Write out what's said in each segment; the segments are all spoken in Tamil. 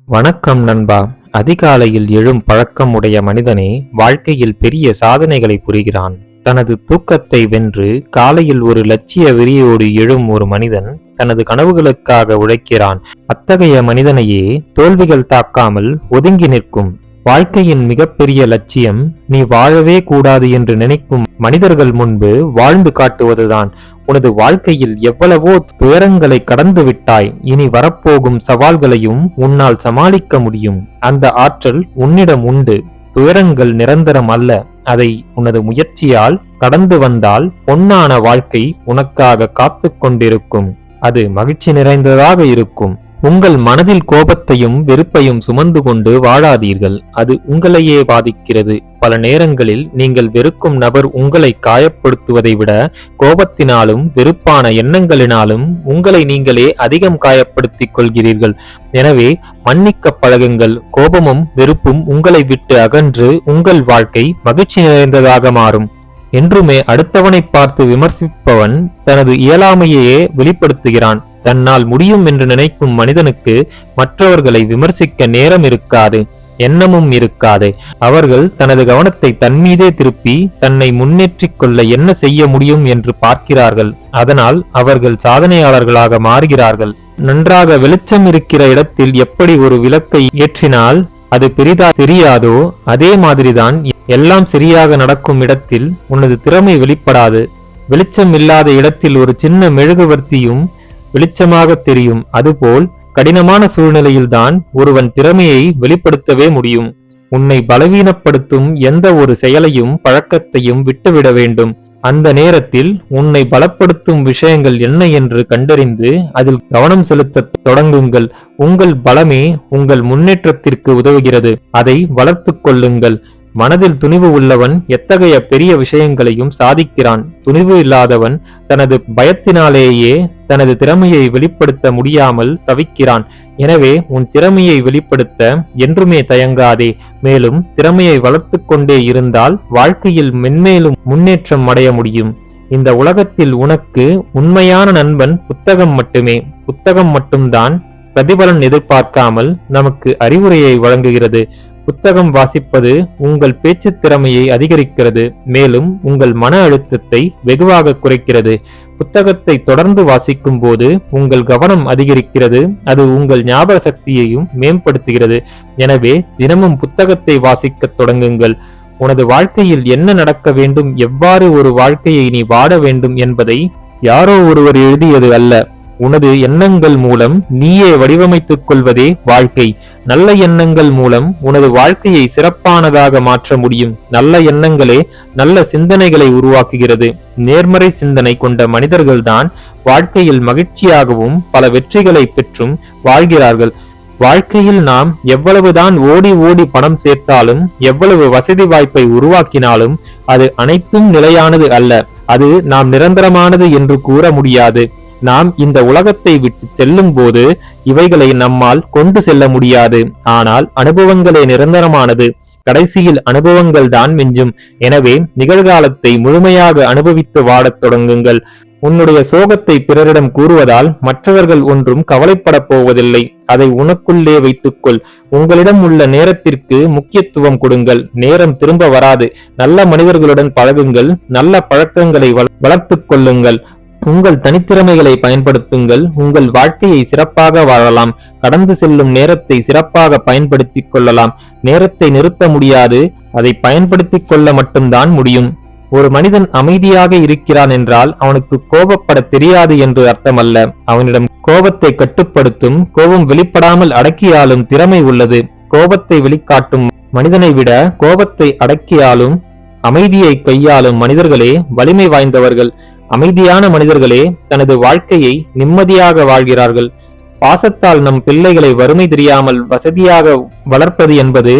வணக்கம் நண்பா. அதிகாலையில் எழும் பழக்கம் உடைய மனிதனே வாழ்க்கையில் பெரிய சாதனைகளை புரிகிறான். தனது தூக்கத்தை வென்று காலையில் ஒரு லட்சிய வெறியோடு எழும் ஒரு மனிதன் தனது கனவுகளுக்காக உழைக்கிறான். அத்தகைய மனிதனையே தோல்விகள் தாக்காமல் ஒதுங்கி நிற்கும். வாழ்க்கையின் மிகப்பெரிய லட்சியம் நீ வாழவே கூடாது என்று நினைக்கும் மனிதர்கள் முன்பு வாழ்ந்து காட்டுவதுதான். உனது வாழ்க்கையில் எவ்வளவோ துயரங்களை கடந்து விட்டாய். இனி வரப்போகும் சவால்களையும் உன்னால் சமாளிக்க முடியும். அந்த ஆற்றல் உன்னிடம் உண்டு. துயரங்கள் நிரந்தரம் அல்ல. அதை உனது முயற்சியால் கடந்து வந்தால் பொன்னான வாழ்க்கை உனக்காக காத்து கொண்டிருக்கும். அது மகிழ்ச்சி நிறைந்ததாக இருக்கும். உங்கள் மனதில் கோபத்தையும் வெறுப்பையும் சுமந்து கொண்டு வாழாதீர்கள். அது உங்களையே பாதிக்கிறது. பல நேரங்களில் நீங்கள் வெறுக்கும் நபர் உங்களை காயப்படுத்துவதை விட கோபத்தினாலும் வெறுப்பான எண்ணங்களினாலும் உங்களை நீங்களே அதிகம் காயப்படுத்திக் கொள்கிறீர்கள். எனவே மன்னிக்க பழகுங்கள். கோபமும் வெறுப்பும் உங்களை விட்டு அகன்று உங்கள் வாழ்க்கை மகிழ்ச்சி நிறைந்ததாக மாறும். என்றுமே அடுத்தவனை பார்த்து விமர்சிப்பவன் தனது இயலாமையையே வெளிப்படுத்துகிறான். தன்னால் முடியும் என்று நினைக்கும் மனிதனுக்கு மற்றவர்களை விமர்சிக்க நேரம் இருக்காது, எண்ணமும் இருக்காது. அவர்கள் தனது கவனத்தை தன்மீதே திருப்பி தன்னை முன்னேற்றிக் கொள்ள என்ன செய்ய முடியும் என்று பார்க்கிறார்கள். அதனால் அவர்கள் சாதனையாளர்களாக மாறுகிறார்கள். நன்றாக வெளிச்சம் இருக்கிற இடத்தில் எப்படி ஒரு விளக்கை ஏற்றினால் அது பெரிதா தெரியாதோ, அதே மாதிரிதான் எல்லாம் சரியாக நடக்கும் இடத்தில் உனது திறமை வெளிப்படாது. வெளிச்சம் இல்லாத இடத்தில் ஒரு சின்ன மெழுகுவர்த்தியும் வெளிச்சமாக தெரியும். அதுபோல் கடினமான சூழ்நிலையில்தான் ஒருவன் திறமையை வெளிப்படுத்தவே முடியும். உன்னை பலவீனப்படுத்தும் எந்த ஒரு செயலையும் பழக்கத்தையும் விட்டுவிட வேண்டும். அந்த நேரத்தில் உன்னை பலப்படுத்தும் விஷயங்கள் என்ன என்று கண்டறிந்து அதில் கவனம் செலுத்த தொடங்குங்கள். உங்கள் பலமே உங்கள் முன்னேற்றத்திற்கு உதவுகிறது. அதை வளர்த்து கொள்ளுங்கள். மனதில் துணிவு உள்ளவன் எத்தகைய பெரிய விஷயங்களையும் சாதிக்கிறான். துணிவு இல்லாதவன் தனது பயத்தினாலேயே தனது திறமையை வெளிப்படுத்த முடியாமல் தவிக்கிறான். எனவே உன் திறமையை வெளிப்படுத்த என்றுமே தயங்காதே. மேலும் திறமையை வளர்த்து கொண்டே இருந்தால் வாழ்க்கையில் மென்மேலும் முன்னேற்றம் அடைய முடியும். இந்த உலகத்தில் உனக்கு உண்மையான நண்பன் புத்தகம் மட்டுமே. புத்தகம் மட்டும்தான் பிரதிபலன் எதிர்பார்க்காமல் நமக்கு அறிவுரையை வழங்குகிறது. புத்தகம் வாசிப்பது உங்கள் பேச்சு திறமையை அதிகரிக்கிறது. மேலும் உங்கள் மன அழுத்தத்தை வெகுவாக குறைக்கிறது. புத்தகத்தை தொடர்ந்து வாசிக்கும் போது உங்கள் கவனம் அதிகரிக்கிறது. அது உங்கள் ஞாபக சக்தியையும் மேம்படுத்துகிறது. எனவே தினமும் புத்தகத்தை வாசிக்க தொடங்குங்கள். உனது வாழ்க்கையில் என்ன நடக்க வேண்டும், எவ்வாறு ஒரு வாழ்க்கையை நீ வாழ வேண்டும் என்பதை யாரோ ஒருவர் எழுதியது அல்ல. உனது எண்ணங்கள் மூலம் நீயே வடிவமைத்துக் கொள்வதே வாழ்க்கை. நல்ல எண்ணங்கள் மூலம் உனது வாழ்க்கையை சிறப்பானதாக மாற்ற முடியும். நல்ல எண்ணங்களே நல்ல சிந்தனைகளை உருவாக்குகிறது. நேர்மறை சிந்தனை கொண்ட மனிதர்கள்தான் வாழ்க்கையில் மகிழ்ச்சியாகவும் பல வெற்றிகளை பெற்றும் வாழ்கிறார்கள். வாழ்க்கையில் நாம் எவ்வளவுதான் ஓடி ஓடி பணம் சேர்த்தாலும், எவ்வளவு வசதி வாய்ப்பை உருவாக்கினாலும் அது அனைத்தும் நிலையானது அல்ல. அது நாம் நிரந்தரமானது என்று கூற முடியாது. நாம் இந்த உலகத்தை விட்டு செல்லும் போது இவைகளை நம்மால் கொண்டு செல்ல முடியாது. ஆனால் அனுபவங்களே நிரந்தரமானது. கடைசியில் அனுபவங்கள் தான் மிஞ்சும். எனவே நிகழ்காலத்தை முழுமையாக அனுபவித்து வாழத் தொடங்குங்கள். உன்னுடைய சோகத்தை பிறரிடம் கூறுவதால் மற்றவர்கள் ஒன்றும் கவலைப்பட போவதில்லை. அதை உனக்குள்ளே வைத்துக்கொள். உங்களிடம் உள்ள நேரத்திற்கு முக்கியத்துவம் கொடுங்கள். நேரம் திரும்ப வராது. நல்ல மனிதர்களுடன் பழகுங்கள். நல்ல பழக்கங்களை வளர்த்துக் கொள்ளுங்கள். உங்கள் தனித்திறமைகளை பயன்படுத்துங்கள். உங்கள் வாழ்க்கையை சிறப்பாக வாழலாம். கடந்து செல்லும் நேரத்தை சிறப்பாக பயன்படுத்திக் கொள்ளலாம். நேரத்தை நிறுத்த முடியாது. அதை பயன்படுத்திக் கொள்ள மட்டும்தான் முடியும். ஒரு மனிதன் அமைதியாக இருக்கிறான் என்றால் அவனுக்கு கோபப்பட தெரியாது என்று அர்த்தமல்ல. அவனிடம் கோபத்தை கட்டுப்படுத்தும், கோபம் வெளிப்படாமல் அடக்கியாலும் திறமை உள்ளது. கோபத்தை வெளிக்காட்டும் மனிதனை விட கோபத்தை அடக்கியாலும் அமைதியை கையாளும் மனிதர்களே வலிமை வாய்ந்தவர்கள். அமைதியான மனிதர்களே தனது வாழ்க்கையை நிம்மதியாக வாழ்கிறார்கள். பாசத்தால் நம் பிள்ளைகளை வறுமை தெரியாமல் வசதியாக வளர்ப்பது என்பது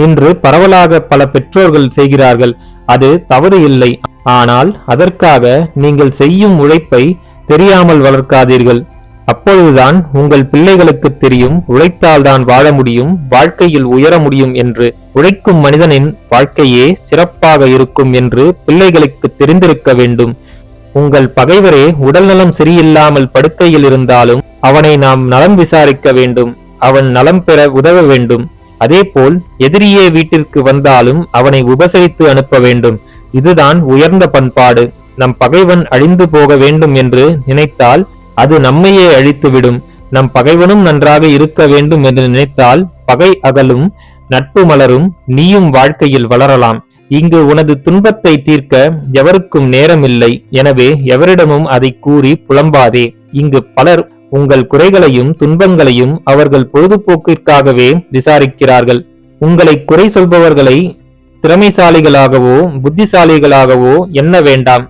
இன்று பரவலாக பல பெற்றோர்கள் செய்கிறார்கள். அது தவறு இல்லை. ஆனால் அதற்காக நீங்கள் செய்யும் உழைப்பை தெரியாமல் வளர்க்காதீர்கள். அப்பொழுதுதான் உங்கள் பிள்ளைகளுக்கு தெரியும் உழைத்தால்தான் வாழ முடியும், வாழ்க்கையில் உயர முடியும் என்று. உழைக்கும் மனிதனின் வாழ்க்கையே சிறப்பாக இருக்கும் என்று பிள்ளைகளுக்கு தெரிந்திருக்க வேண்டும். உங்கள் பகைவரே உடல்நலம் சரியில்லாமல் படுக்கையில் இருந்தாலும் அவனை நாம் நலம் விசாரிக்க வேண்டும். அவன் நலம் பெற உதவ வேண்டும். அதேபோல் எதிரியே வீட்டிற்கு வந்தாலும் அவனை உபசரித்து அனுப்ப வேண்டும். இதுதான் உயர்ந்த பண்பாடு. நம் பகைவன் அழிந்து போக வேண்டும் என்று நினைத்தால் அது நம்மையே அழித்துவிடும். நம் பகைவனும் நன்றாக இருக்க வேண்டும் என்று நினைத்தால் பகை அகலும், நட்பு மலரும், நீயும் வாழ்க்கையில் வளரலாம். இங்கு உனது துன்பத்தை தீர்க்க எவருக்கும் நேரமில்லை. எனவே எவரிடமும் அதை கூறி புலம்பாதே. இங்கு பலர் உங்கள் குறைகளையும் துன்பங்களையும் அவர்கள் பொழுதுபோக்கிற்காகவே விசாரிக்கிறார்கள். உங்களை குறை சொல்பவர்களை திறமைசாலிகளாகவோ புத்திசாலிகளாகவோ எண்ண வேண்டாம்.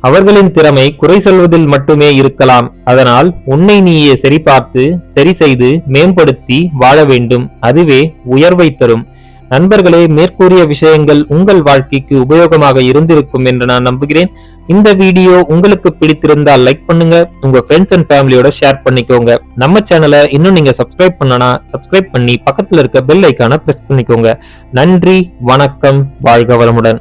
அவர்களின் திறமை குறை சொல்வதில் மட்டுமே இருக்கலாம். அதனால் உன்னை நீயே சரிபார்த்து சரி செய்து மேம்படுத்தி வாழ வேண்டும். அதுவே உயர்வை தரும். நண்பர்களே, மேற்கூறிய விஷயங்கள் உங்கள் வாழ்க்கைக்கு உபயோகமாக இருந்திருக்கும் என்று நான் நம்புகிறேன். இந்த வீடியோ உங்களுக்கு பிடித்திருந்தால் லைக் பண்ணுங்க, உங்க ஃப்ரெண்ட்ஸ் அண்ட் ஃபேமிலியோட ஷேர் பண்ணிக்கோங்க. நம்ம சேனலை இன்னும் நீங்க சப்ஸ்கிரைப் பண்ணனா சப்ஸ்கிரைப் பண்ணி பக்கத்துல இருக்க பெல் ஐக்கான பிரஸ் பண்ணிக்கோங்க. நன்றி, வணக்கம், வாழ்க வளமுடன்.